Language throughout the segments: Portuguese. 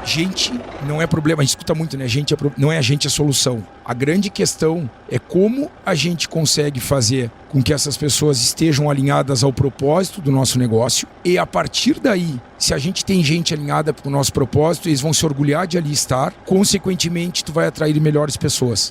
gente não é problema, a gente escuta muito, né? Não é a gente a solução. A grande questão é como a gente consegue fazer com que essas pessoas estejam alinhadas ao propósito do nosso negócio e a partir daí, se a gente tem gente alinhada para o nosso propósito, eles vão se orgulhar de ali estar, consequentemente tu vai atrair melhores pessoas.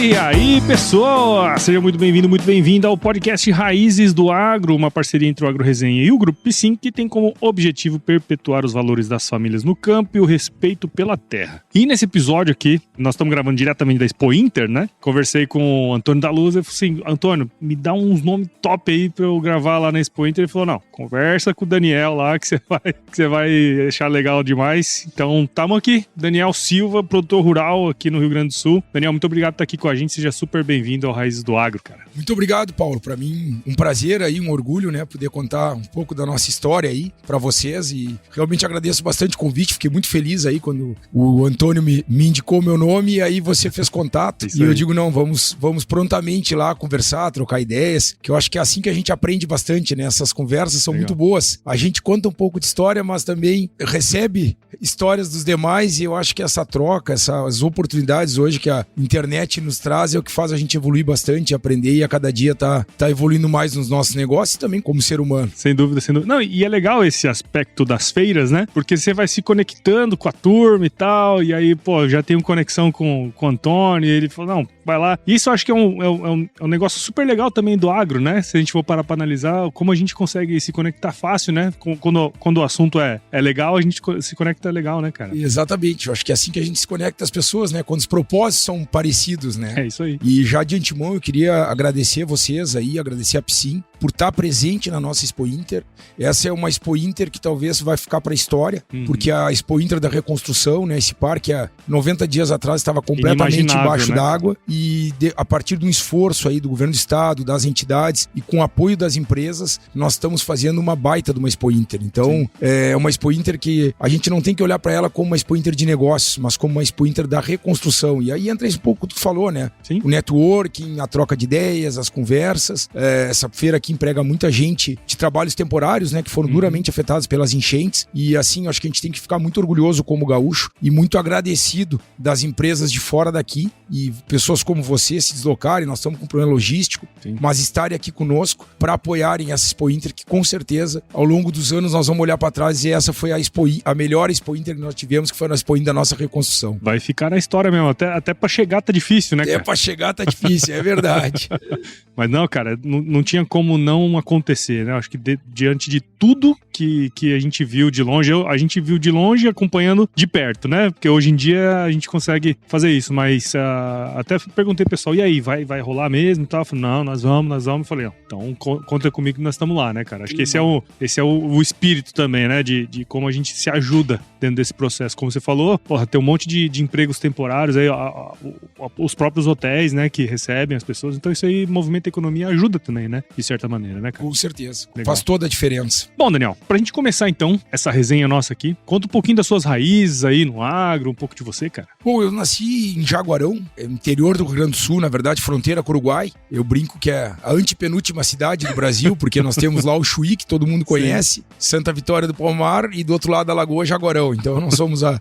E aí, pessoal, seja muito bem-vindo, muito bem-vinda ao podcast Raízes do Agro, uma parceria entre o Agro Resenha e o Grupo Piscin, que tem como objetivo perpetuar os valores das famílias no campo e o respeito pela terra. E nesse episódio aqui, nós estamos gravando diretamente da Expo Inter, né? Conversei com o Antônio da Luz e falei assim, Antônio, me dá uns nomes top aí pra eu gravar lá na Expo Inter. Ele falou, não, conversa com o Daniel lá que você vai achar legal demais. Então, estamos aqui, Daniel Silva, produtor rural aqui no Rio Grande do Sul. Daniel, muito obrigado por estar aqui com a gente, seja super bem-vindo ao Raízes do Agro, cara. Muito obrigado, Paulo. Para mim, um prazer aí, um orgulho, né, poder contar um pouco da nossa história aí para vocês e realmente agradeço bastante o convite, fiquei muito feliz aí quando o Antônio me indicou meu nome e aí você fez contato e eu digo, não, vamos prontamente lá conversar, trocar ideias, que eu acho que é assim que a gente aprende bastante, né, essas conversas são muito boas, a gente conta um pouco de história, mas também recebe histórias dos demais e eu acho que essa troca, essas oportunidades hoje que a internet nos traz é o que faz a gente evoluir bastante, aprender e a cada dia tá evoluindo mais nos nossos negócios e também como ser humano. Sem dúvida, sem dúvida. Não, e é legal esse aspecto das feiras, né? Porque você vai se conectando com a turma e tal, e aí, pô, já tenho conexão com o Antônio, e ele falou, não, vai lá. Isso eu acho que é um negócio super legal também do agro, né? Se a gente for parar pra analisar como a gente consegue se conectar fácil, né? Quando o assunto é legal, a gente se conecta legal, né, cara? Exatamente. Eu acho que é assim que a gente se conecta às pessoas, né? Quando os propósitos são parecidos, né? É isso aí. E já de antemão eu queria agradecer vocês aí, agradecer a Piscin por estar presente na nossa Expo Inter. Essa é uma Expo Inter que talvez vai ficar para a história, porque a Expo Inter da reconstrução, né, esse parque há 90 dias atrás estava completamente embaixo d'água e a partir de um esforço aí do governo do estado, das entidades e com o apoio das empresas, nós estamos fazendo uma baita de uma Expo Inter. Então, é uma Expo Inter que a gente não tem que olhar para ela como uma Expo Inter de negócios, mas como uma Expo Inter da reconstrução. E aí entra um pouco o que tu falou, né? Sim. O networking, a troca de ideias, as conversas. Essa feira aqui emprega muita gente de trabalhos temporários, né? Que foram duramente afetados pelas enchentes. E assim, eu acho que a gente tem que ficar muito orgulhoso como gaúcho e muito agradecido das empresas de fora daqui e pessoas como você se deslocarem. Nós estamos com um problema logístico, mas estarem aqui conosco para apoiarem essa Expo Inter, que com certeza, ao longo dos anos, nós vamos olhar para trás e dizer, essa foi a melhor Expo Inter que nós tivemos, que foi a Expo Inter da nossa reconstrução. Vai ficar na história mesmo. Até para chegar tá difícil, né, cara? Até para chegar tá difícil, é verdade. Mas não, cara, não tinha como não acontecer, né? Acho que diante de tudo que a gente viu de longe, a gente viu de longe acompanhando de perto, né? Porque hoje em dia a gente consegue fazer isso, mas até perguntei pro pessoal, e aí, vai rolar mesmo e tal? Eu falei, não, nós vamos. Eu falei, ó, então conta comigo que nós estamos lá, né, cara? Acho que esse é o espírito também, né? De como a gente se ajuda dentro desse processo. Como você falou, porra, tem um monte de empregos temporários aí, os próprios hotéis, né, que recebem as pessoas. Então isso aí movimenta a economia, ajuda também, né? De certa maneira, né, cara? Com certeza. Legal. Faz toda a diferença. Bom, Daniel, pra gente começar então essa resenha nossa aqui, conta um pouquinho das suas raízes aí no agro, um pouco de você, cara. Bom, eu nasci em Jaguarão, interior do Rio Grande do Sul, na verdade, fronteira com o Uruguai. Eu brinco que é a antepenúltima cidade do Brasil, porque nós temos lá o Chuí, que todo mundo conhece, Santa Vitória do Palmar, e do outro lado da Lagoa, Jaguarão. Então nós somos a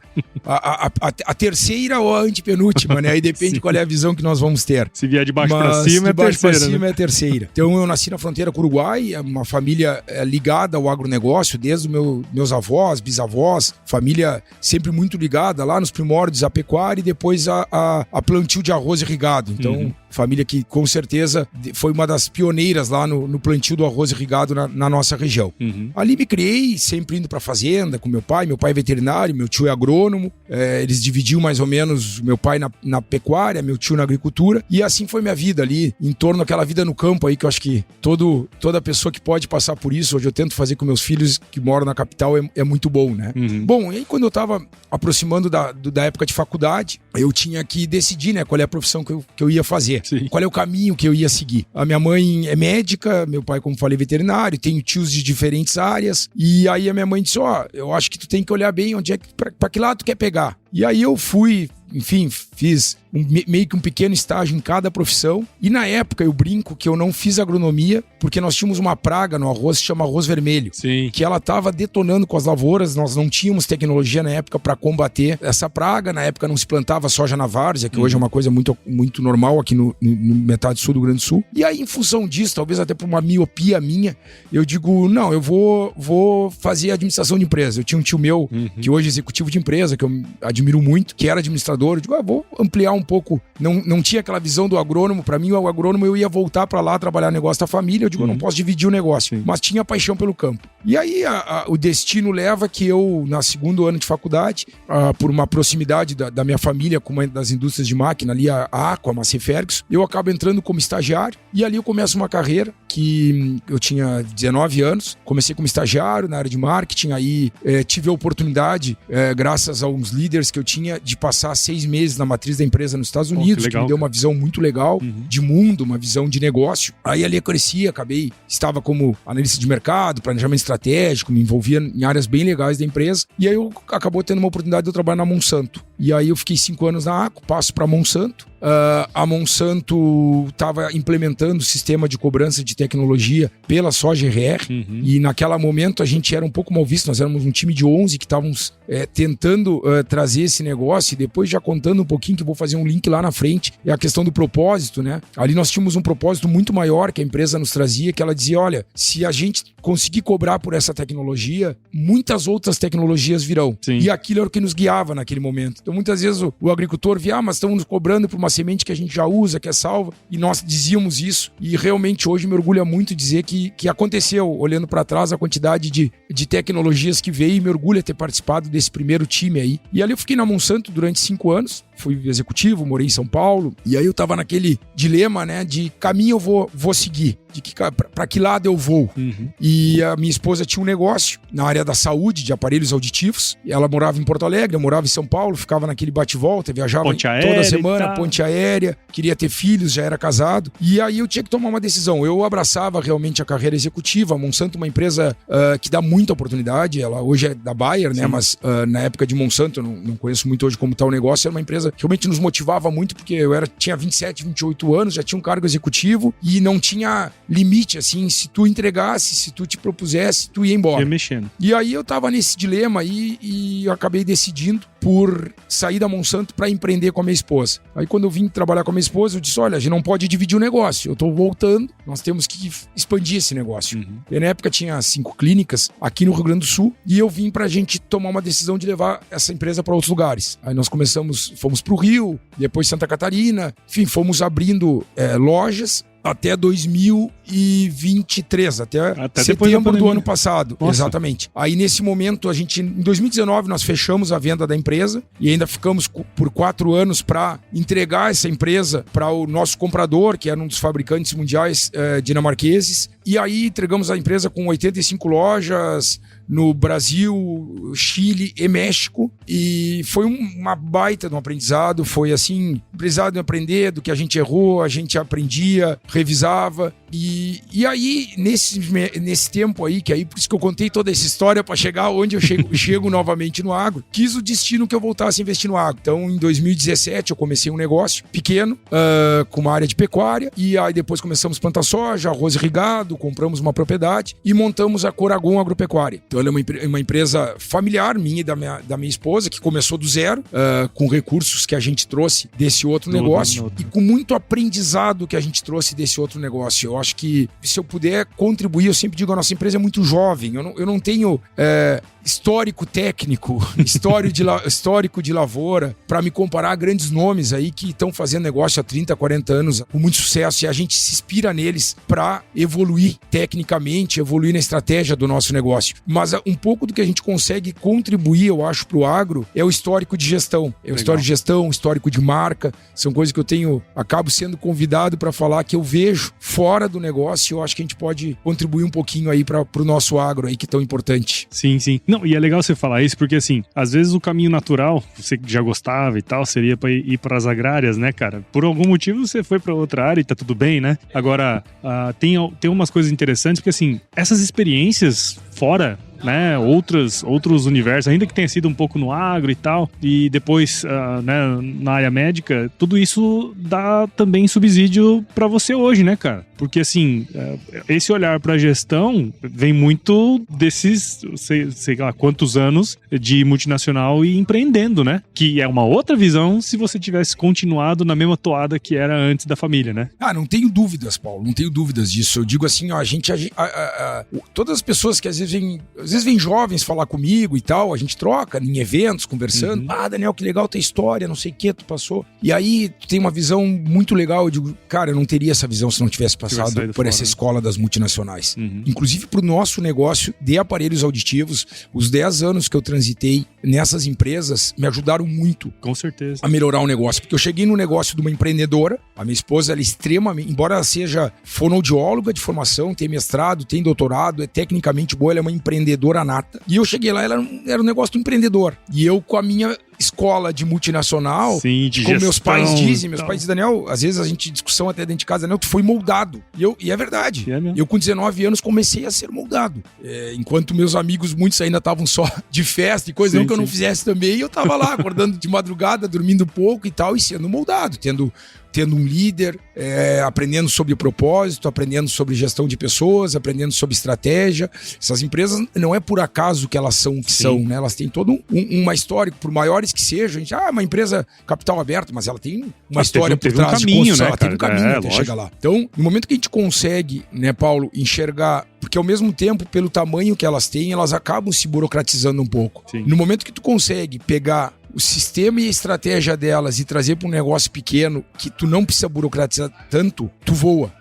terceira ou a antepenúltima, né? Aí depende qual é a visão que nós vamos ter. Se vier de baixo pra cima, é terceira. Né? É terceira. Então eu nasci na fronteira com o Uruguai, é uma família ligada ao agronegócio, desde os meus avós, bisavós, família sempre muito ligada lá nos primórdios à pecuária e depois a plantio de arroz irrigado. Então, família que com certeza foi uma das pioneiras lá no plantio do arroz irrigado na nossa região. Ali me criei, sempre indo pra fazenda com meu pai é veterinário, meu tio é agrônomo, eles dividiam mais ou menos, meu pai na pecuária, meu tio na agricultura, e assim foi minha vida ali, em torno daquela vida no campo aí, que eu acho que toda pessoa que pode passar por isso, hoje eu tento fazer com meus filhos que moram na capital, é muito bom, né? Bom, e aí quando eu tava aproximando da época de faculdade, eu tinha que decidir, né, qual é a profissão que eu ia fazer. Sim. Qual é o caminho que eu ia seguir? A minha mãe é médica, meu pai, como falei, veterinário, tenho tios de diferentes áreas, e aí a minha mãe disse, eu acho que tu tem que olhar bem onde é que, pra que lado tu quer pegar. E aí eu fui, enfim, fiz meio que um pequeno estágio em cada profissão. E na época eu brinco que eu não fiz agronomia porque nós tínhamos uma praga no arroz que chama arroz vermelho. Sim. Que ela estava detonando com as lavouras. Nós não tínhamos tecnologia na época para combater essa praga. Na época não se plantava soja na várzea, que hoje é uma coisa muito, muito normal aqui no metade sul do Rio Grande do Sul. E aí, em função disso, talvez até por uma miopia minha, eu digo, não, eu vou fazer administração de empresa. Eu tinha um tio meu, que hoje é executivo de empresa, que eu admiro muito, que era administrador. Eu digo, vou ampliar um pouco. Não tinha aquela visão do agrônomo. Para mim, o agrônomo, eu ia voltar para lá trabalhar negócio da família. Eu digo, eu não posso dividir o negócio. Sim. Mas tinha paixão pelo campo. E aí, o destino leva que eu, na segundo ano de faculdade, por uma proximidade da minha família com uma das indústrias de máquina ali, a Aqua, a Massey Ferguson, eu acabo entrando como estagiário. E ali eu começo uma carreira que eu tinha 19 anos. Comecei como estagiário na área de marketing. Aí tive a oportunidade, graças a uns líderes que eu tinha, de passar 6 meses na matriz da empresa nos Estados Unidos, que me deu uma visão muito legal de mundo, uma visão de negócio. Aí ali eu cresci, estava como analista de mercado, planejamento estratégico, me envolvia em áreas bem legais da empresa. E aí eu acabou tendo uma oportunidade de eu trabalhar na Monsanto. E aí eu fiquei 5 anos na Aqua, passo para a Monsanto. A Monsanto estava implementando o sistema de cobrança de tecnologia pela soja RR, e naquele momento a gente era um pouco mal visto. Nós éramos um time de 11 que estávamos tentando trazer esse negócio, e depois já contando um pouquinho, que eu vou fazer um link lá na frente, é a questão do propósito, né? Ali nós tínhamos um propósito muito maior que a empresa nos trazia, que ela dizia, olha, se a gente conseguir cobrar por essa tecnologia, muitas outras tecnologias virão. Sim. E aquilo era o que nos guiava naquele momento. Então muitas vezes o agricultor via, mas estão nos cobrando por uma semente que a gente já usa, que é salva, e nós dizíamos isso, e realmente hoje me orgulha muito dizer que aconteceu, olhando para trás, a quantidade de tecnologias que veio, e me orgulha ter participado desse primeiro time aí. E ali eu fiquei na Monsanto durante 5 anos, fui executivo, morei em São Paulo, e aí eu tava naquele dilema, né, de caminho eu vou seguir, para que lado eu vou. E a minha esposa tinha um negócio na área da saúde, de aparelhos auditivos. Ela morava em Porto Alegre, eu morava em São Paulo, ficava naquele bate-volta, viajava toda semana, ponte aérea, queria ter filhos, já era casado. E aí eu tinha que tomar uma decisão. Eu abraçava realmente a carreira executiva. A Monsanto é uma empresa que dá muita oportunidade. Ela hoje é da Bayer, né? Mas na época de Monsanto, eu não conheço muito hoje como está o negócio, era uma empresa que realmente nos motivava muito, porque eu tinha 27, 28 anos, já tinha um cargo executivo e não tinha limite, assim, se tu entregasse, se tu te propusesse, tu ia embora. Ia mexendo. E aí eu tava nesse dilema aí e eu acabei decidindo por sair da Monsanto para empreender com a minha esposa. Aí quando eu vim trabalhar com a minha esposa, eu disse, olha, a gente não pode dividir o negócio, eu tô voltando, nós temos que expandir esse negócio. E na época tinha 5 clínicas aqui no Rio Grande do Sul, e eu vim pra gente tomar uma decisão de levar essa empresa para outros lugares. Aí nós fomos pro Rio, depois Santa Catarina, enfim, fomos abrindo lojas até 2023, até setembro do ano passado. Nossa. Exatamente. Aí nesse momento, em 2019, nós fechamos a venda da empresa e ainda ficamos por 4 anos para entregar essa empresa para o nosso comprador, que era um dos fabricantes mundiais dinamarqueses. E aí entregamos a empresa com 85 lojas no Brasil, Chile e México, e foi uma baita de um aprendizado. Foi assim, aprendizado de aprender do que a gente errou, a gente aprendia, revisava, e aí nesse tempo aí, que aí por isso que eu contei toda essa história para chegar onde eu chego novamente no agro, quis o destino que eu voltasse a investir no agro. Então em 2017 eu comecei um negócio pequeno, com uma área de pecuária, e aí depois começamos a plantar soja, arroz irrigado, compramos uma propriedade e montamos a Coragon Agropecuária. Então ela é uma empresa familiar minha e da minha esposa, que começou do zero, com recursos que a gente trouxe desse outro negócio e com muito aprendizado que a gente trouxe desse outro negócio. Eu acho que se eu puder contribuir, eu sempre digo, a nossa empresa é muito jovem, eu não tenho histórico técnico, histórico de lavoura, para me comparar a grandes nomes aí que estão fazendo negócio há 30, 40 anos com muito sucesso, e a gente se inspira neles para evoluir tecnicamente, evoluir na estratégia do nosso negócio. Mas um pouco do que a gente consegue contribuir, eu acho, para o agro é o histórico de gestão. É o histórico de gestão, o histórico de marca. São coisas que acabo sendo convidado para falar, que eu vejo fora do negócio, e eu acho que a gente pode contribuir um pouquinho aí para o nosso agro aí, que é tão importante. Sim, sim. Não, e é legal você falar isso, porque assim, às vezes o caminho natural, você que já gostava e tal, seria para ir para as agrárias, né, cara? Por algum motivo você foi para outra área e tá tudo bem, né? Agora, tem umas coisas interessantes, porque assim, essas experiências fora, né, outros universos, ainda que tenha sido um pouco no agro e tal, e depois né, na área médica, tudo isso dá também subsídio pra você hoje, né, cara? Porque assim, esse olhar pra gestão vem muito desses, sei lá, quantos anos de multinacional e empreendendo, né? Que é uma outra visão se você tivesse continuado na mesma toada que era antes da família, né? Não tenho dúvidas, Paulo, não tenho dúvidas disso. Eu digo assim, ó, todas as pessoas que às vezes vêm jovens falar comigo e tal, a gente troca em eventos, conversando. Daniel, que legal tua história, não sei o que tu passou. E aí tu tem uma visão muito legal. Eu digo, cara, eu não teria essa visão se não tivesse passado por essa escola das multinacionais. Inclusive pro nosso negócio de aparelhos auditivos, os 10 anos que eu transitei nessas empresas me ajudaram muito. Com certeza. A melhorar o negócio. Porque eu cheguei no negócio de uma empreendedora, a minha esposa, ela é extremamente, embora ela seja fonoaudióloga de formação, tem mestrado, tem doutorado, é tecnicamente boa, ela é uma empreendedora nata. E eu cheguei lá, ela era um negócio do empreendedor. E eu, com a minha escola de multinacional, sim, de como gestão, meus pais dizem, meus pais dizem, Daniel, às vezes a gente discussão até dentro de casa, Daniel, tu foi moldado. E é verdade. Eu com 19 anos comecei a ser moldado. Enquanto meus amigos, muitos ainda estavam só de festa e coisa, não que eu não fizesse também, eu tava lá acordando de madrugada, dormindo pouco e tal, e sendo moldado, tendo um líder, aprendendo sobre propósito, aprendendo sobre gestão de pessoas, aprendendo sobre estratégia. Essas empresas não é por acaso que elas são o que são, né? Elas têm todo uma história, por maiores que sejam. A gente, uma empresa capital aberto, mas ela tem uma história por trás de construção. Ela tem um caminho até chegar lá. Então, no momento que a gente consegue, né, Paulo, enxergar, porque ao mesmo tempo, pelo tamanho que elas têm, elas acabam se burocratizando um pouco. Sim. No momento que tu consegue pegar o sistema e a estratégia delas e trazer para um negócio pequeno que tu não precisa burocratizar tanto, tu voa.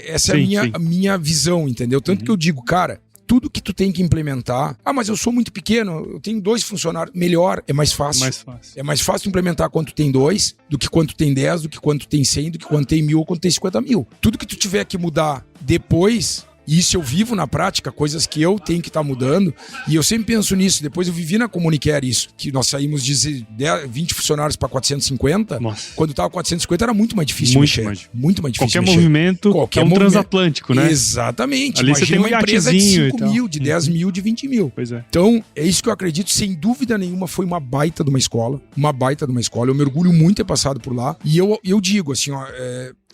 Essa é a minha visão, entendeu? Tanto que eu digo, cara, tudo que tu tem que implementar... mas eu sou muito pequeno, eu tenho 2 funcionários. Melhor, é mais fácil. É mais fácil implementar quando tu tem 2, do que quando tu tem 10, do que quando tu tem 100, do que quando tem 1.000 ou quando tem 50 mil. Tudo que tu tiver que mudar depois... E isso eu vivo na prática, coisas que eu tenho que estar mudando. E eu sempre penso nisso. Depois eu vivi na Comunicare isso. Que nós saímos de 20 funcionários para 450. Nossa. Quando estava 450 era muito mais difícil mexer. Muito mais difícil Qualquer movimento é um transatlântico, né? Exatamente. Ali imagina você tem uma empresa de 5 mil, de 10 mil, de 20 mil. Pois é. Então, é isso que eu acredito. Sem dúvida nenhuma, foi uma baita de uma escola. Uma baita de uma escola. Eu me orgulho muito de ter passado por lá. E eu digo assim, ó...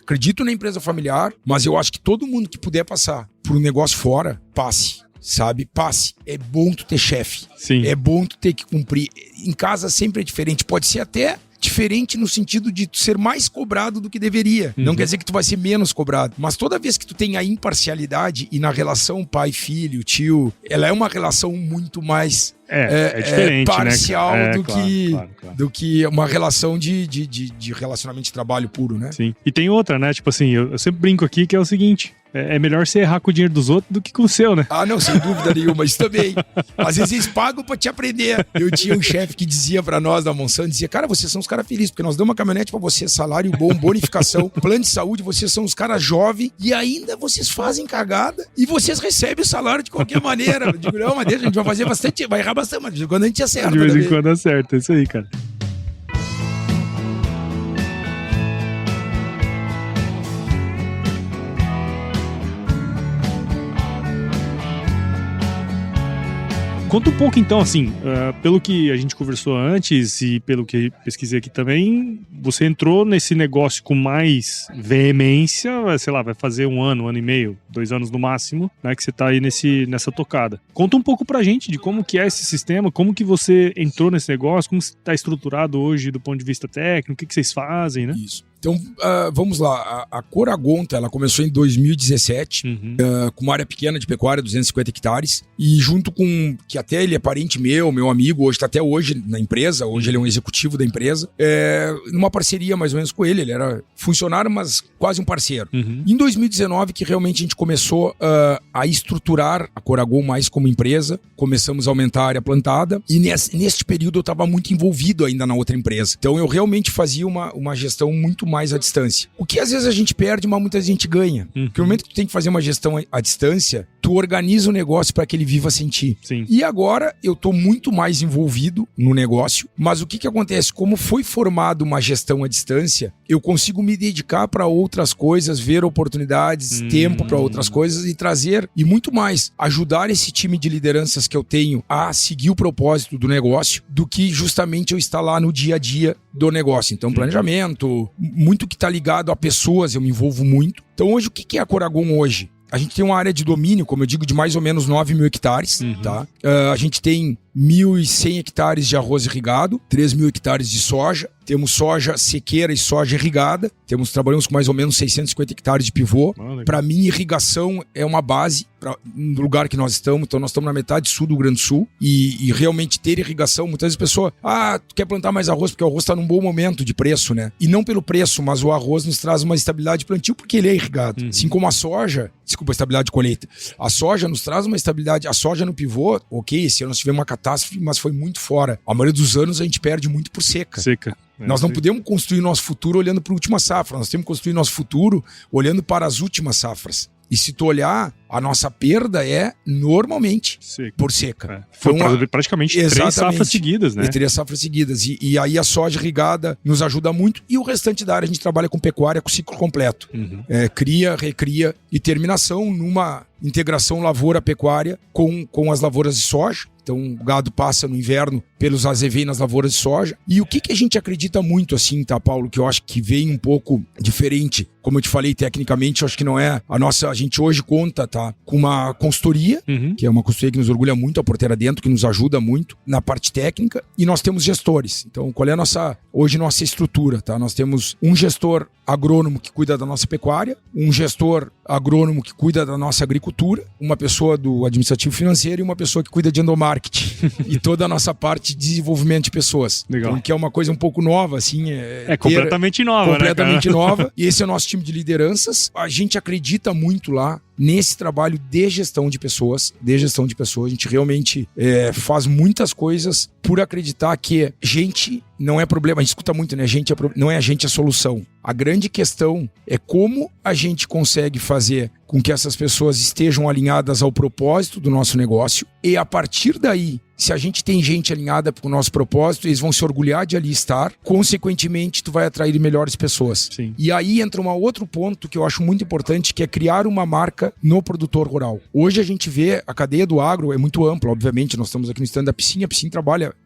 acredito na empresa familiar, mas eu acho que todo mundo que puder passar por um negócio fora, passe. Sabe? Passe. É bom tu ter chefe. Sim. É bom tu ter que cumprir. Em casa sempre é diferente. Pode ser até diferente no sentido de tu ser mais cobrado do que deveria. Não quer dizer que tu vai ser menos cobrado. Mas toda vez que tu tem a imparcialidade e na relação pai-filho, tio, ela é uma relação muito mais... É diferente, parcial, né? Claro. Do que uma relação de relacionamento de trabalho puro, né? Sim. E tem outra, né? Tipo assim, eu sempre brinco aqui que é o seguinte: é melhor você errar com o dinheiro dos outros do que com o seu, né? Não, sem dúvida nenhuma. Isso também. Às vezes eles pagam pra te aprender. Eu tinha um chefe que dizia pra nós da Monsanto, dizia, cara, vocês são os caras felizes, porque nós damos uma caminhonete pra você, salário bom, bonificação, plano de saúde, vocês são os caras jovens e ainda vocês fazem cagada e vocês recebem o salário de qualquer maneira. Eu digo, não, mas deixa, a gente vai fazer bastante, vai errar bastante, mas de vez em quando a gente acerta. De vez em quando acerta, é isso aí, cara. Conta um pouco então, assim, pelo que a gente conversou antes e pelo que pesquisei aqui também, você entrou nesse negócio com mais veemência, sei lá, vai fazer 1 ano, 1 ano e meio, 2 anos no máximo, né, que você tá aí nessa tocada. Conta um pouco pra gente de como que é esse sistema, como que você entrou nesse negócio, como está estruturado hoje do ponto de vista técnico, o que vocês fazem, né? Isso. Então, vamos lá. A Coragonta, ela começou em 2017, com uma área pequena de pecuária, 250 hectares, e junto com, que até ele é parente meu amigo, hoje está até hoje na empresa, hoje ele é um executivo da empresa, numa parceria mais ou menos com ele era funcionário, mas quase um parceiro. Em 2019, que realmente a gente começou a estruturar a Coragon mais como empresa, começamos a aumentar a área plantada, e neste período eu estava muito envolvido ainda na outra empresa. Então, eu realmente fazia uma gestão muito mais à distância. O que às vezes a gente perde, mas muita gente ganha. Porque no momento que tu tem que fazer uma gestão à distância, tu organiza o negócio para que ele viva sem ti. Sim. E agora eu tô muito mais envolvido no negócio, mas o que acontece? Como foi formado uma gestão à distância, eu consigo me dedicar para outras coisas, ver oportunidades, tempo para outras coisas e trazer, e muito mais, ajudar esse time de lideranças que eu tenho a seguir o propósito do negócio, do que justamente eu estar lá no dia a dia do negócio. Então, planejamento, muito que está ligado a pessoas, eu me envolvo muito. Então, hoje, o que é a Coragon hoje? A gente tem uma área de domínio, como eu digo, de mais ou menos 9 mil hectares, tá? A gente tem 1.100 hectares de arroz irrigado, 3 mil hectares de soja, temos soja sequeira e soja irrigada, trabalhamos com mais ou menos 650 hectares de pivô. Para mim, irrigação é uma base no lugar que nós estamos, então nós estamos na metade sul do Rio Grande do Sul e realmente ter irrigação, muitas vezes a pessoa, tu quer plantar mais arroz porque o arroz está num bom momento de preço, né? E não pelo preço, mas o arroz nos traz uma estabilidade de plantio porque ele é irrigado. Assim como a soja, estabilidade de colheita. A soja nos traz uma estabilidade, a soja no pivô, ok, esse ano nós tivemos uma catástrofe, mas foi muito fora. A maioria dos anos a gente perde muito por seca. Nós não podemos construir nosso futuro olhando para a última safra, nós temos que construir nosso futuro olhando para as últimas safras. E se tu olhar, a nossa perda é normalmente por seca. Foi praticamente 3 safras seguidas, né? 3 safras seguidas. E aí a soja irrigada nos ajuda muito. E o restante da área a gente trabalha com pecuária com ciclo completo. Cria, recria e terminação numa integração lavoura-pecuária com as lavouras de soja. Então o gado passa no inverno pelos AZV nas lavouras de soja. E o que a gente acredita muito assim, tá, Paulo? Que eu acho que vem um pouco diferente. Como eu te falei, tecnicamente, eu acho que não é a gente hoje conta, tá, com uma consultoria, que é uma consultoria que nos orgulha muito, a Porteira Dentro, que nos ajuda muito na parte técnica, e nós temos gestores. Então, qual é hoje nossa estrutura, tá? Nós temos um gestor agrônomo que cuida da nossa pecuária, um gestor agrônomo que cuida da nossa agricultura, uma pessoa do administrativo financeiro e uma pessoa que cuida de endomarketing e toda a nossa parte de desenvolvimento de pessoas. Legal. Então, que é uma coisa um pouco nova, assim. Completamente nova, completamente né, nova. E esse é o nosso time de lideranças. A gente acredita muito lá nesse trabalho de gestão de pessoas. A gente realmente faz muitas coisas por acreditar que gente não é problema. A gente escuta muito, né? Não é a gente a solução. A grande questão é como a gente consegue fazer com que essas pessoas estejam alinhadas ao propósito do nosso negócio e a partir daí, se a gente tem gente alinhada com o nosso propósito, eles vão se orgulhar de ali estar, consequentemente tu vai atrair melhores pessoas. Sim. E aí entra um outro ponto que eu acho muito importante, que é criar uma marca no produtor rural. Hoje a gente vê, a cadeia do agro é muito ampla, obviamente, nós estamos aqui no stand da Piscin, a Piscin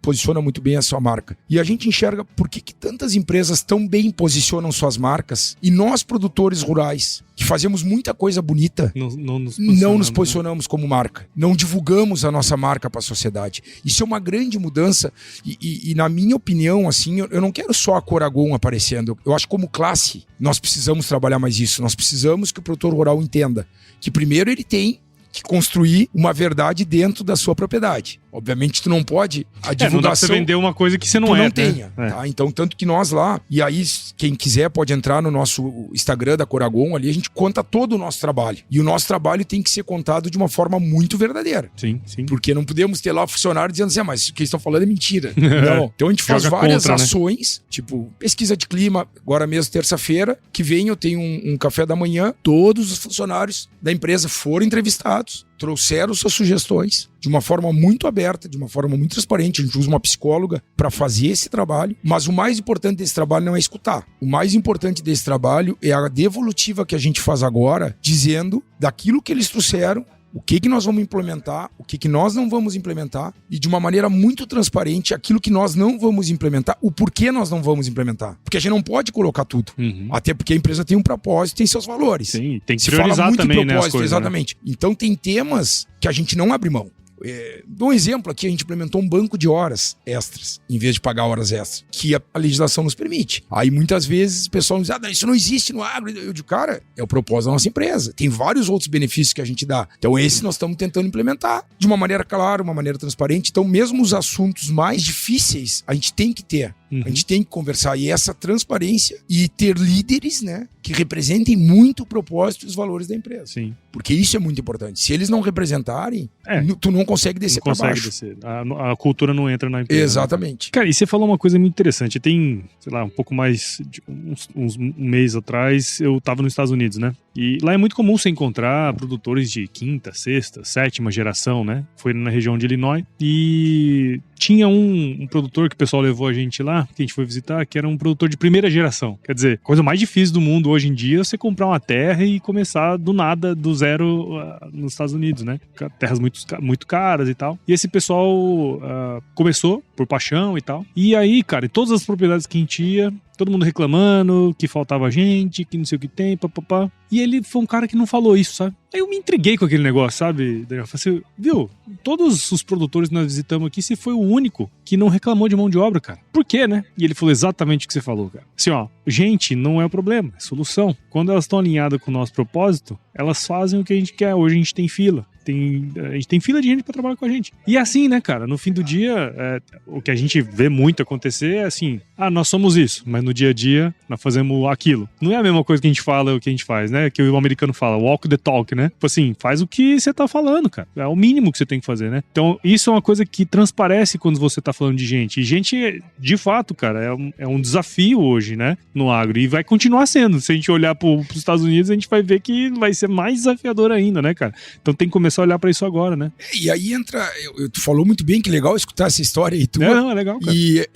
posiciona muito bem a sua marca. E a gente enxerga por que tantas empresas tão bem posicionam suas marcas e nós, produtores rurais, que fazemos muita coisa bonita, não nos posicionamos como marca. Não divulgamos a nossa marca para a sociedade. Isso é uma grande mudança e na minha opinião, assim, eu não quero só a Coragon aparecendo. Eu acho que como classe, nós precisamos trabalhar mais isso. Nós precisamos que o produtor rural entenda que primeiro ele tem que construir uma verdade dentro da sua propriedade. Obviamente, tu não pode a divulgação... Não dá pra você vender uma coisa que você não tenha. Né? Tá? Então, tanto que nós lá... E aí, quem quiser pode entrar no nosso Instagram da Coragon, ali a gente conta todo o nosso trabalho. E o nosso trabalho tem que ser contado de uma forma muito verdadeira. Sim. Porque não podemos ter lá o funcionário dizendo assim, mas o que eles estão falando é mentira. Não. Então, a gente faz várias ações, tipo pesquisa de clima, agora mesmo, terça-feira, que vem, eu tenho um café da manhã, todos os funcionários da empresa foram entrevistados, trouxeram suas sugestões de uma forma muito aberta, de uma forma muito transparente. A gente usa uma psicóloga para fazer esse trabalho, mas o mais importante desse trabalho não é escutar. O mais importante desse trabalho é a devolutiva que a gente faz agora, dizendo daquilo que eles trouxeram, o que nós vamos implementar, o que nós não vamos implementar e de uma maneira muito transparente aquilo que nós não vamos implementar, o porquê nós não vamos implementar. Porque a gente não pode colocar tudo. Até porque a empresa tem um propósito, tem seus valores. Sim, tem que priorizar também, né, as coisas, exatamente. Né? Então tem temas que a gente não abre mão. Dou um exemplo aqui, a gente implementou um banco de horas extras, em vez de pagar horas extras, que a legislação nos permite. Aí muitas vezes o pessoal diz, isso não existe no agro. Eu digo, cara, é o propósito da nossa empresa. Tem vários outros benefícios que a gente dá. Então esse nós estamos tentando implementar de uma maneira clara, uma maneira transparente. Então mesmo os assuntos mais difíceis, a gente tem que ter. A gente tem que conversar. E essa transparência e ter líderes, né? que representem muito o propósito e os valores da empresa. Sim. Porque isso é muito importante. Se eles não representarem, tu não consegue descer para baixo. Descer. A cultura não entra na empresa. Exatamente. Né? Cara, e você falou uma coisa muito interessante. Tem, sei lá, um pouco mais de um mês atrás, eu tava nos Estados Unidos, né? E lá é muito comum você encontrar produtores de 5ª, 6ª, 7ª geração, né? Foi na região de Illinois. E tinha um produtor que o pessoal levou a gente lá, que a gente foi visitar, que era um produtor de 1ª geração. Quer dizer, a coisa mais difícil do mundo hoje em dia é você comprar uma terra e começar do nada, do zero, nos Estados Unidos, né? Terras muito caras e tal. E esse pessoal começou por paixão e tal. E aí, cara, em todas as propriedades que a gente ia, todo mundo reclamando que faltava gente, que não sei o que tem, papapá. E ele foi um cara que não falou isso, sabe? Aí eu me intriguei com aquele negócio, sabe, Daniel? Eu falei assim, viu, todos os produtores que nós visitamos aqui, você foi o único que não reclamou de mão de obra, cara. Por quê, né? E ele falou exatamente o que você falou, cara. Assim, ó, gente não é o problema, é solução. Quando elas estão alinhadas com o nosso propósito, elas fazem o que a gente quer. Hoje a gente tem fila. A gente tem fila de gente pra trabalhar com a gente. E assim, né, cara, no fim do dia, o que a gente vê muito acontecer é assim, nós somos isso, mas no dia a dia nós fazemos aquilo. Não é a mesma coisa que a gente fala o que a gente faz, né? Que o americano fala, walk the talk, né? Tipo assim, faz o que você tá falando, cara. É o mínimo que você tem que fazer, né? Então, isso é uma coisa que transparece quando você tá falando de gente. E gente, de fato, cara, é um desafio hoje, né? No agro. E vai continuar sendo. Se a gente olhar pros Estados Unidos, a gente vai ver que vai ser mais desafiador ainda, né, cara? Então tem que começar a olhar pra isso agora, né? E aí entra, tu falou muito bem, que legal escutar essa história aí tua. Não, é legal, cara. E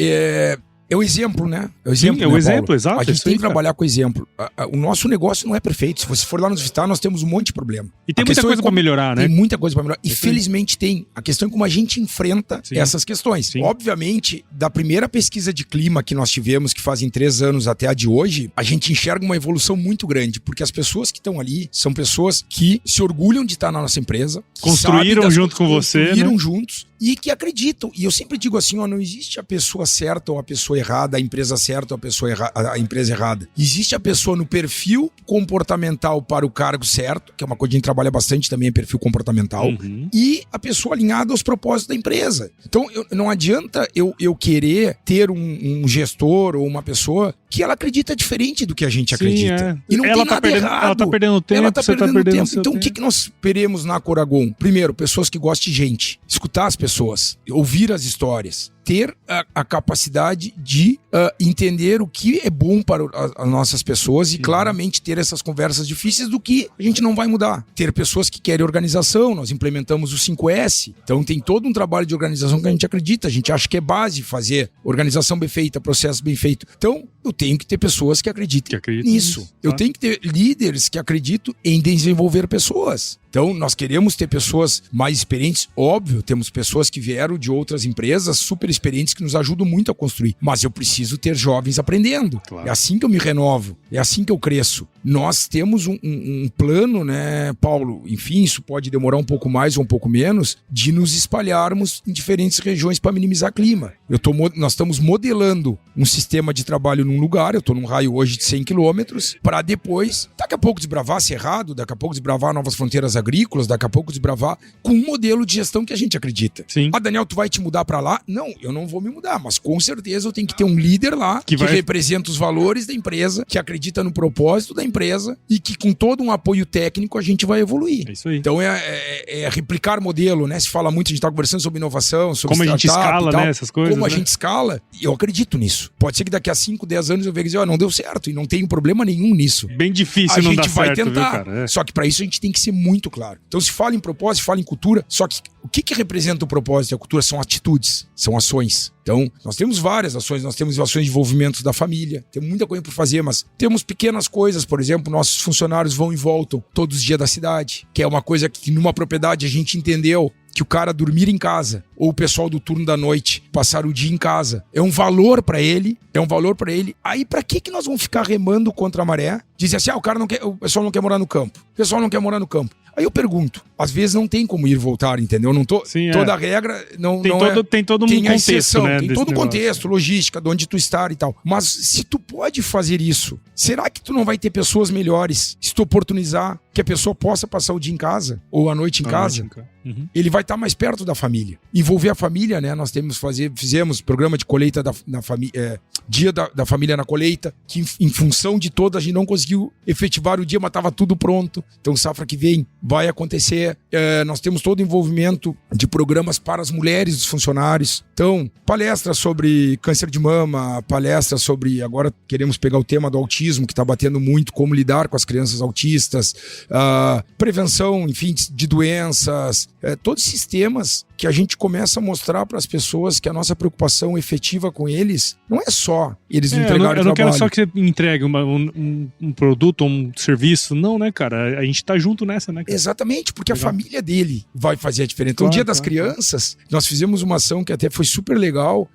é o exemplo, né? É o exemplo, sim, é o exemplo, exato. A gente tem que trabalhar com exemplo. O nosso negócio não é perfeito. Se você for lá nos visitar, nós temos um monte de problema. E tem muita coisa pra melhorar, né? Tem muita coisa pra melhorar. E felizmente tem. A questão é como a gente enfrenta essas questões. Sim. Obviamente, da primeira pesquisa de clima que nós tivemos, que fazem 3 anos até a de hoje, a gente enxerga uma evolução muito grande, porque as pessoas que estão ali são pessoas que se orgulham de estar na nossa empresa. Construíram junto com você, construíram né? juntos e que acreditam. E eu sempre digo assim, não existe a pessoa certa ou a pessoa errada, a empresa certa ou a empresa errada. Existe a pessoa no perfil comportamental para o cargo certo, que é uma coisa que a gente trabalha bastante também, é perfil comportamental, e a pessoa alinhada aos propósitos da empresa. Então, não adianta eu querer ter um gestor ou uma pessoa que ela acredita diferente do que a gente acredita. E não ela tem nada errado. Ela tá perdendo tempo, ela tá você perdendo tá perdendo tempo. Então, o que nós esperemos na Coragon? Primeiro, pessoas que gostem de gente. Escutar as pessoas. Ouvir as histórias. Ter a capacidade de entender o que é bom para as nossas pessoas e claramente ter essas conversas difíceis do que a gente não vai mudar. Ter pessoas que querem organização, nós implementamos o 5S, então tem todo um trabalho de organização que a gente acredita, a gente acha que é base fazer organização bem feita, processo bem feito. Então, eu tenho que ter pessoas que acreditem nisso. Eu tenho que ter líderes que acreditam em desenvolver pessoas. Então, nós queremos ter pessoas mais experientes, óbvio, temos pessoas que vieram de outras empresas super experientes que nos ajudam muito a construir, mas eu preciso ter jovens aprendendo. É assim que eu me renovo, é assim que eu cresço. Nós temos um plano, né, Paulo? Enfim, isso pode demorar um pouco mais ou um pouco menos, de nos espalharmos em diferentes regiões para minimizar clima. Nós estamos modelando um sistema de trabalho num lugar, eu estou num raio hoje de 100 quilômetros, para depois, daqui a pouco desbravar Cerrado, daqui a pouco desbravar novas fronteiras agrícolas, daqui a pouco desbravar com um modelo de gestão que a gente acredita. Sim. Daniel, tu vai te mudar para lá? Não, eu não vou me mudar, mas com certeza eu tenho que ter um líder lá que representa os valores da empresa, que acredita no propósito da empresa e que com todo um apoio técnico a gente vai evoluir. É isso aí. Então é replicar modelo, né? Se fala muito, a gente está conversando sobre inovação, sobre como a gente escala, né? Essas coisas. Como a gente escala, e eu acredito nisso. Pode ser que daqui a 5, 10 anos eu veja dizer, não deu certo, e não tem problema nenhum nisso. Bem difícil não dar certo, a gente vai tentar, viu, cara? Só que para isso a gente tem que ser muito claro. Então se fala em propósito, se fala em cultura, só que o que representa o propósito e a cultura são atitudes, são ações. Então, nós temos várias ações, nós temos ações de envolvimento da família, tem muita coisa por fazer, mas temos pequenas coisas, por exemplo, nossos funcionários vão e voltam todos os dias da cidade, que é uma coisa que numa propriedade a gente entendeu que o cara dormir em casa, ou o pessoal do turno da noite passar o dia em casa, é um valor para ele, Aí para que nós vamos ficar remando contra a maré? Dizer assim, o pessoal não quer morar no campo. Aí eu pergunto, às vezes não tem como ir e voltar, entendeu? Não tô, sim, toda a regra não tem todo um contexto, exceção, né? Tem todo o contexto, logística, de onde tu está e tal. Mas se tu pode fazer isso, será que tu não vai ter pessoas melhores se tu oportunizar que a pessoa possa passar o dia em casa ou a noite em casa. Ele vai estar mais perto da família. Envolver a família, né? Nós fizemos programa de colheita da família, dia da família na colheita, que em função de toda a gente não conseguiu efetivar o dia, mas estava tudo pronto. Então, safra que vem vai acontecer. Nós temos todo o envolvimento de programas para as mulheres dos funcionários. Então, palestras sobre câncer de mama, palestras sobre, agora queremos pegar o tema do autismo, que está batendo muito, como lidar com as crianças autistas, prevenção, enfim, de doenças, todos esses temas que a gente começa a mostrar para as pessoas que a nossa preocupação efetiva com eles não é só eles não entregarem o trabalho. Eu não quero só que você entregue um produto ou um serviço, não, né, cara? A gente tá junto nessa, né, cara? Exatamente, porque legal. A família dele vai fazer a diferença. Então, no Dia das Crianças, nós fizemos uma ação que até foi super legal,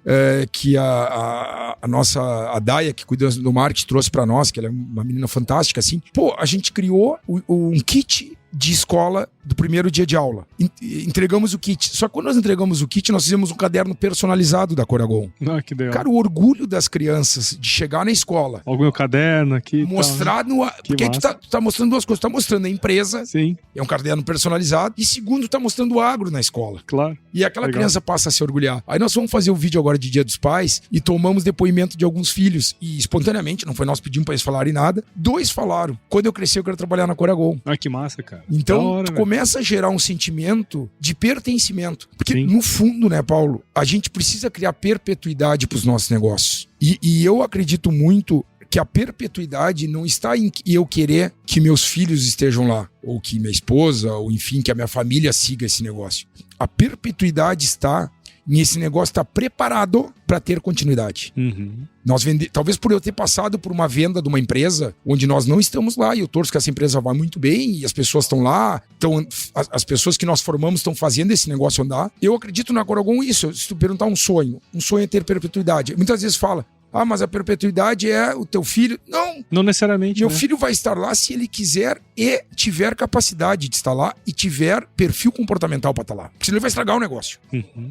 que a nossa, a Daya, que cuida do marketing, trouxe para nós, que ela é uma menina fantástica, assim. Pô, a gente criou um kit de escola do primeiro dia de aula. Entregamos o kit. Só que quando nós entregamos o kit, nós fizemos um caderno personalizado da Coragon. Que legal. Cara, o orgulho das crianças de chegar na escola. Olha o meu caderno aqui. Mostrar no... Porque tu tá mostrando duas coisas. Tu tá mostrando a empresa. Sim. É um caderno personalizado. E segundo, tá mostrando o agro na escola. Claro. E aquela criança passa a se orgulhar. Aí nós vamos fazer o vídeo agora de Dia dos Pais e tomamos depoimento de alguns filhos. E espontaneamente, não foi nós pedimos pra eles falarem nada. 2 falaram. Quando eu crescer, eu quero trabalhar na Coragon. Que massa, cara. Então, tu começa a gerar um sentimento de pertencimento. Porque, no fundo, né, Paulo, a gente precisa criar perpetuidade para os nossos negócios. E eu acredito muito que a perpetuidade não está em eu querer que meus filhos estejam lá, ou que minha esposa, ou enfim, que a minha família siga esse negócio. A perpetuidade está em esse negócio estar preparado para ter continuidade. Talvez por eu ter passado por uma venda de uma empresa onde nós não estamos lá, e eu torço que essa empresa vá muito bem e as pessoas estão lá, as pessoas que nós formamos estão fazendo esse negócio andar. Eu acredito na Coragon isso. Se tu perguntar um sonho é ter perpetuidade. Muitas vezes fala, mas a perpetuidade é o teu filho. Não necessariamente. Meu filho vai estar lá se ele quiser e tiver capacidade de estar lá e tiver perfil comportamental para estar lá. Porque senão ele vai estragar o negócio.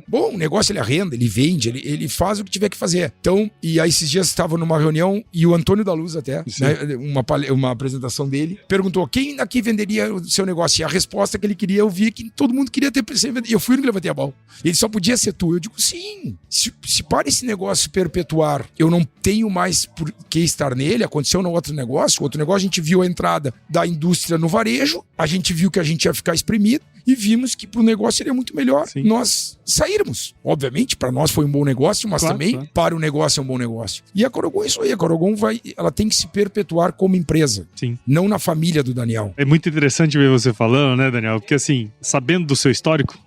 Bom, o negócio ele arrenda, ele vende, ele faz o que tiver que fazer. Então, e aí esses dias estava numa reunião e o Antônio da Luz até, né, uma apresentação dele, perguntou quem aqui venderia o seu negócio? E a resposta que ele queria ouvir que todo mundo queria ter. E eu fui o que levantei a mão. Ele só podia ser tu. Eu digo, sim. Se para esse negócio perpetuar, eu não tenho mais por que estar nele. Aconteceu no outro negócio a gente viu a entrada da indústria no varejo, a gente viu que a gente ia ficar espremido e vimos que pro negócio seria muito melhor nós sairmos. Obviamente, para nós foi um bom negócio, mas também para o negócio é um bom negócio. E a Coragon é isso aí. A Coragon ela tem que se perpetuar como empresa, não na família do Daniel. É muito interessante ver você falando, né, Daniel? Porque assim, sabendo do seu histórico,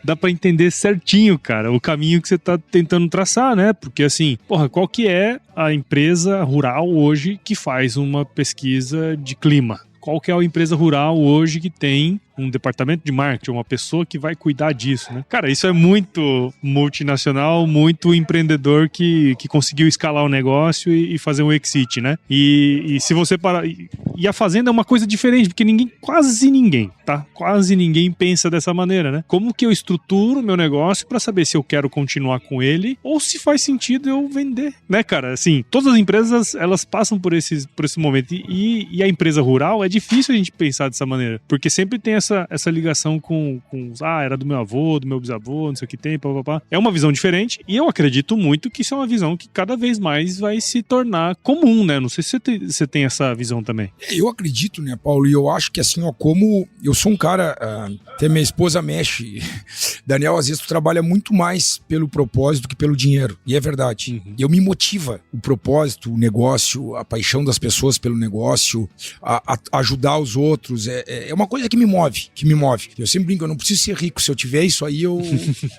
dá pra entender certinho, cara, o caminho que você tá tentando traçar, né? Porque assim, qual que é a empresa rural hoje que faz uma pesquisa de clima? Qual que é a empresa rural hoje que tem um departamento de marketing, uma pessoa que vai cuidar disso, né? Cara, isso é muito multinacional, muito empreendedor que conseguiu escalar o negócio e fazer um exit, né? E se você parar... E a fazenda é uma coisa diferente, porque quase ninguém pensa dessa maneira, né? Como que eu estruturo o meu negócio para saber se eu quero continuar com ele ou se faz sentido eu vender, né, cara? Assim, todas as empresas, elas passam por esse momento. E a empresa rural, é difícil a gente pensar dessa maneira, porque sempre tem essa ligação com era do meu avô, do meu bisavô, não sei o que tem, papapá. É uma visão diferente e eu acredito muito que isso é uma visão que cada vez mais vai se tornar comum, né? Não sei se você tem essa visão também. Eu acredito, né, Paulo? E eu acho que assim, como eu sou um cara, até minha esposa mexe. Daniel, às vezes tu trabalha muito mais pelo propósito que pelo dinheiro. E é verdade. Eu me motiva o propósito, o negócio, a paixão das pessoas pelo negócio, a ajudar os outros. É uma coisa que me move. Eu sempre brinco, eu não preciso ser rico. Se eu tiver isso aí,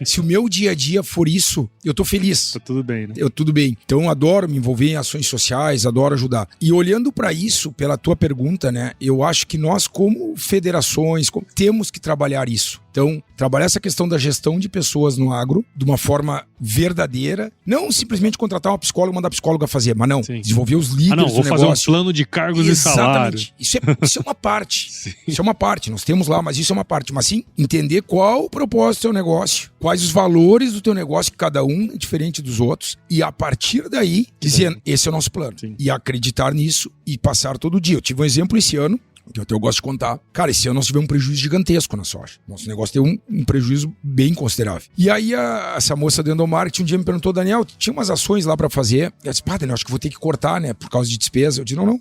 se o meu dia a dia for isso, eu tô feliz. Tá tudo bem, né? Tudo bem. Então, eu adoro me envolver em ações sociais, adoro ajudar. E olhando para isso, pela tua pergunta, né, eu acho que nós, como federações, temos que trabalhar isso. Então, trabalhar essa questão da gestão de pessoas no agro de uma forma verdadeira, não simplesmente contratar uma psicóloga e mandar a psicóloga fazer, mas não, desenvolver os líderes do negócio. Vou fazer um plano de cargos e salário. Isso é uma parte. Isso é uma parte, nós temos lá, mas isso é uma parte. Mas sim, entender qual o propósito do teu negócio, quais os valores do teu negócio, que cada um é diferente dos outros, e a partir daí, dizendo, esse é o nosso plano. E acreditar nisso e passar todo dia. Eu tive um exemplo esse ano, que eu gosto de contar. Cara, esse ano nós tivemos um prejuízo gigantesco na soja. Nosso negócio teve um prejuízo bem considerável. E aí essa moça do endomarketing um dia me perguntou, Daniel, tinha umas ações lá pra fazer. Eu disse, Daniel, acho que vou ter que cortar, né, por causa de despesa. Eu disse, não.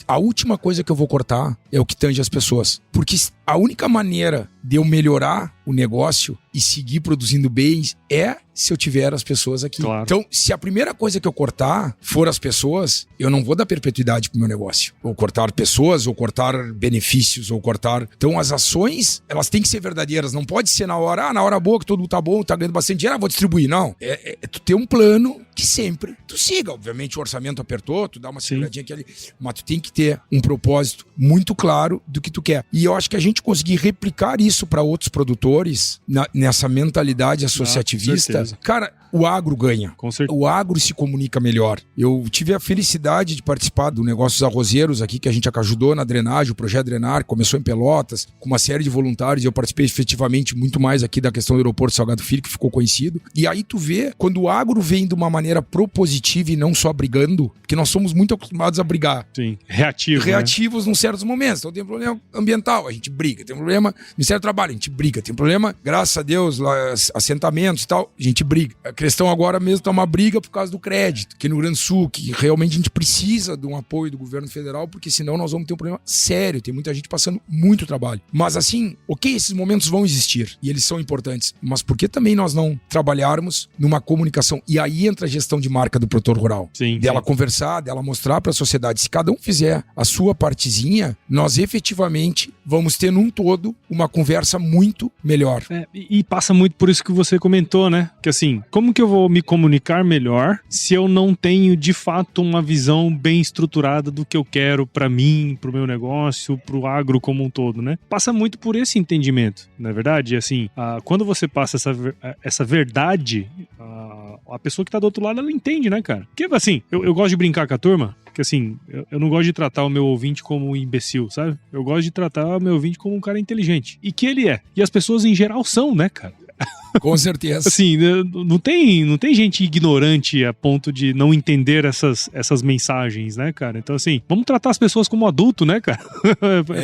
A última coisa que eu vou cortar é o que tange as pessoas. Porque a única maneira de eu melhorar o negócio e seguir produzindo bens é se eu tiver as pessoas aqui. Claro. Então, se a primeira coisa que eu cortar for as pessoas, eu não vou dar perpetuidade pro meu negócio. Ou cortar pessoas, ou cortar benefícios, ou cortar... Então, as ações, elas têm que ser verdadeiras. Não pode ser na hora boa, que todo mundo tá bom, tá ganhando bastante dinheiro, vou distribuir. Não. É tu ter um plano que sempre tu siga. Obviamente, o orçamento apertou, tu dá uma seguradinha aqui ali, mas tu tem que ter um propósito muito claro do que tu quer. E eu acho que a gente conseguir replicar isso para outros produtores, nessa mentalidade associativista, cara, o agro ganha. Com certeza. O agro se comunica melhor. Eu tive a felicidade de participar do Negócios Arrozeiros aqui, que a gente ajudou na drenagem, o projeto Drenar, começou em Pelotas, com uma série de voluntários, e eu participei efetivamente muito mais aqui da questão do aeroporto Salgado Filho, que ficou conhecido. E aí tu vê, quando o agro vem de uma maneira propositiva e não só brigando, porque nós somos muito acostumados a brigar. Sim, reativos, né? Em certos momentos. Então tem problema ambiental, a gente briga. Tem problema no Ministério do Trabalho, a gente briga. Tem problema, graças a Deus, lá, assentamentos e tal, a gente briga. A questão agora mesmo tá uma briga por causa do crédito, que no Rio Grande do Sul, que realmente a gente precisa de um apoio do governo federal, porque senão nós vamos ter um problema sério. Tem muita gente passando muito trabalho. Mas assim, ok, esses momentos vão existir e eles são importantes, mas por que também nós não trabalharmos numa comunicação? E aí entra a gestão de marca do produtor rural. Sim, dela conversar, dela mostrar para a sociedade. Se cada um fizer a sua partezinha, nós efetivamente vamos ter num todo uma conversa muito melhor. E passa muito por isso que você comentou, né? Que assim, como que eu vou me comunicar melhor se eu não tenho de fato uma visão bem estruturada do que eu quero para mim, pro meu negócio, pro agro como um todo, né? Passa muito por esse entendimento, não é verdade? E assim, quando você passa essa verdade, a pessoa que tá do outro lado, ela entende, né, cara? Porque assim, eu gosto de brincar com a turma, que assim, eu não gosto de tratar o meu ouvinte como um imbecil, sabe? Eu gosto de tratar o meu ouvinte como um cara inteligente. E que ele é. E as pessoas em geral são, né, cara? Com certeza. Assim, não tem gente ignorante a ponto de não entender essas mensagens, né, cara? Então, assim, vamos tratar as pessoas como adulto, né, cara?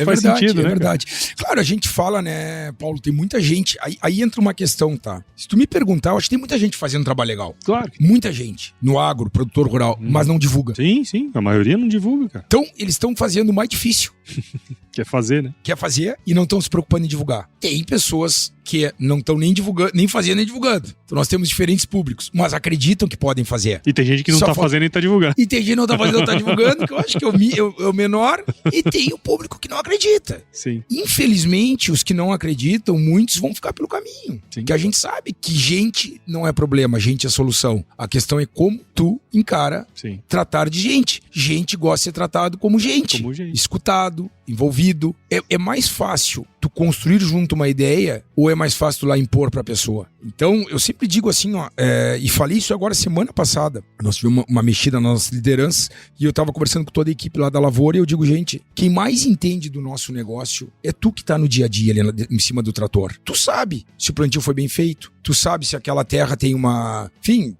Faz sentido, né? É verdade. Cara? Claro, a gente fala, né, Paulo, tem muita gente. Aí entra uma questão, tá? Se tu me perguntar, eu acho que tem muita gente fazendo trabalho legal. Claro. Muita gente no agro, produtor rural, mas não divulga. Sim. A maioria não divulga, cara. Então, eles estão fazendo o mais difícil. Quer fazer, né? Quer fazer e não estão se preocupando em divulgar. Tem pessoas que não estão nem divulgando, nem fazendo nem divulgando. Então nós temos diferentes públicos, mas acreditam que podem fazer. E tem gente que não tá fazendo e tá divulgando. E tem gente que não tá fazendo e não tá divulgando, que eu acho que é o menor. E tem o público que não acredita. Sim. Infelizmente, os que não acreditam, muitos vão ficar pelo caminho. Sim. Que a gente sabe que gente não é problema, gente é solução. A questão é como tu encara tratar de gente. Gente gosta de ser tratado como gente. Escutado, envolvido. É mais fácil tu construir junto uma ideia ou é mais fácil tu lá impor pra pessoa? Então, eu sempre digo assim, ó, e falei isso agora semana passada. Nós tivemos uma mexida nas nossas lideranças e eu tava conversando com toda a equipe lá da Lavoura e eu digo, gente, quem mais entende do nosso negócio é tu que tá no dia a dia ali em cima do trator. Tu sabe se o plantio foi bem feito, tu sabe se aquela terra tem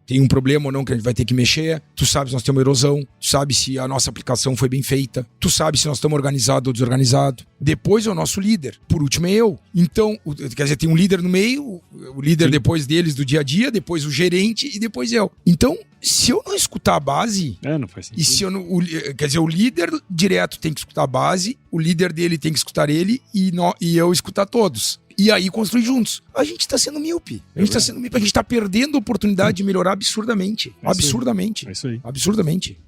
tem um problema ou não que a gente vai ter que mexer, tu sabe se nós temos erosão, tu sabe se a nossa aplicação foi bem feita, tu sabe se nós estamos organizados ou desorganizados. Depois é o nosso líder, por último é eu. Então, quer dizer, tem um líder no meio, o líder depois deles do dia a dia, depois o gerente e depois eu. Então, se eu não escutar a base, não faz sentido. E se eu não, quer dizer, o líder direto tem que escutar a base, o líder dele tem que escutar ele e eu escutar todos. E aí construir juntos. A gente tá sendo míope. A gente tá perdendo a oportunidade de melhorar absurdamente. Absurdamente. É isso aí. Absurdamente.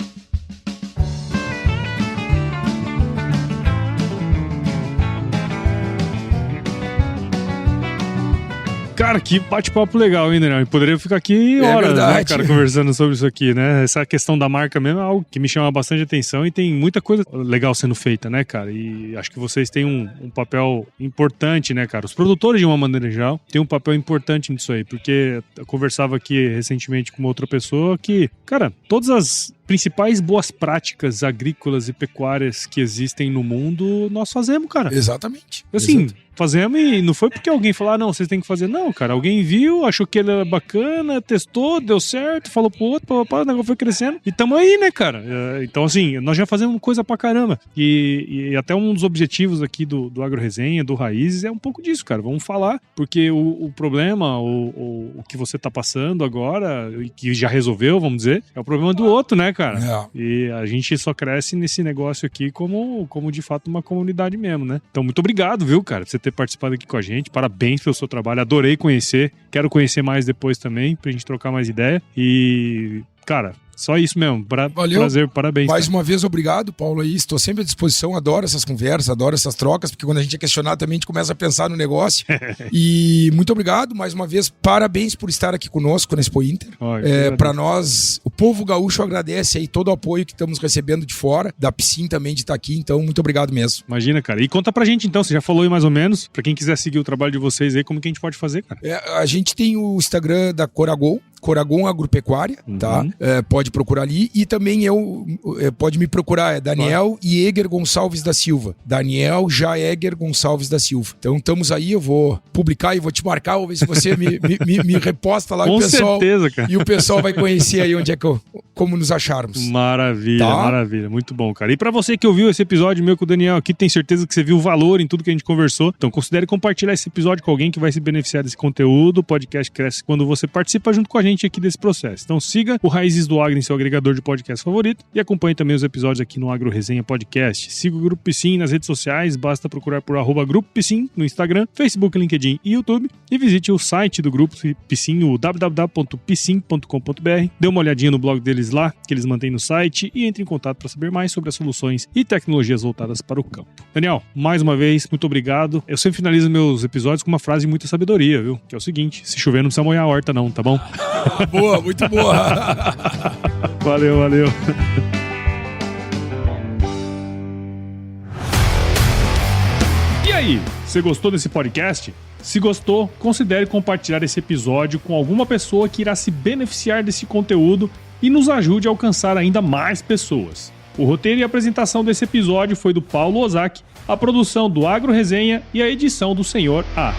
Cara, que bate-papo legal, hein, Daniel? Poderia ficar aqui horas, né, cara, conversando sobre isso aqui, né? Essa questão da marca mesmo é algo que me chama bastante atenção e tem muita coisa legal sendo feita, né, cara? E acho que vocês têm um papel importante, né, cara? Os produtores, de uma maneira geral, têm um papel importante nisso aí, porque eu conversava aqui recentemente com uma outra pessoa que, cara, todas principais boas práticas agrícolas e pecuárias que existem no mundo, nós fazemos, cara. Exatamente. Assim, fazemos e não foi porque alguém falou, não, vocês têm que fazer. Não, cara, alguém viu, achou que ele era bacana, testou, deu certo, falou pro outro, o negócio foi crescendo e tamo aí, né, cara? Então, assim, nós já fazemos coisa pra caramba. E até um dos objetivos aqui do Agro Resenha, do Raízes, é um pouco disso, cara. Vamos falar, porque o problema, o que você tá passando agora, e que já resolveu, vamos dizer, é o problema do outro, né, cara? E a gente só cresce nesse negócio aqui como de fato uma comunidade mesmo, né? Então, muito obrigado, viu, cara, por você ter participado aqui com a gente. Parabéns pelo seu trabalho, adorei conhecer. Quero conhecer mais depois também, pra gente trocar mais ideia. E, cara, só isso mesmo. Valeu. Prazer, parabéns. Mais uma vez, obrigado, Paulo. Aí, estou sempre à disposição. Adoro essas conversas, adoro essas trocas, porque quando a gente é questionado também, a gente começa a pensar no negócio. E muito obrigado, mais uma vez. Parabéns por estar aqui conosco na Expo Inter. Para nós, o povo gaúcho agradece aí todo o apoio que estamos recebendo de fora, da Piscin também de estar aqui. Então, muito obrigado mesmo. Imagina, cara. E conta pra gente, então. Você já falou aí mais ou menos. Pra quem quiser seguir o trabalho de vocês aí, como que a gente pode fazer, cara? A gente tem o Instagram da Coragon Agropecuária, tá? Pode procurar ali. E também pode me procurar, é Daniel Jäger Gonçalves da Silva. Daniel Jäger Gonçalves da Silva. Então estamos aí, eu vou publicar e vou te marcar, vou ver se você me reposta lá. Com o pessoal, certeza, cara. E o pessoal vai conhecer aí onde é que como nos acharmos. Maravilha, tá? Maravilha. Muito bom, cara. E pra você que ouviu esse episódio meu com o Daniel aqui, tem certeza que você viu o valor em tudo que a gente conversou. Então considere compartilhar esse episódio com alguém que vai se beneficiar desse conteúdo. O podcast cresce quando você participa junto com a gente aqui desse processo. Então siga o Raízes do Agro em seu agregador de podcast favorito e acompanhe também os episódios aqui no Agro Resenha Podcast. Siga o Grupo Piscin nas redes sociais, basta procurar por @Grupo Piscin no Instagram, Facebook, LinkedIn e YouTube e visite o site do Grupo Piscin, o www.piscin.com.br. Dê uma olhadinha no blog deles lá, que eles mantêm no site, e entre em contato para saber mais sobre as soluções e tecnologias voltadas para o campo. Daniel, mais uma vez, muito obrigado. Eu sempre finalizo meus episódios com uma frase de muita sabedoria, viu? Que é o seguinte: se chover não precisa molhar a horta não, tá bom? Boa, muito boa. Valeu. E aí, você gostou desse podcast? Se gostou, considere compartilhar esse episódio com alguma pessoa que irá se beneficiar desse conteúdo e nos ajude a alcançar ainda mais pessoas. O roteiro e a apresentação desse episódio foi do Paulo Ozaki, a produção do Agro Resenha e a edição do Senhor A.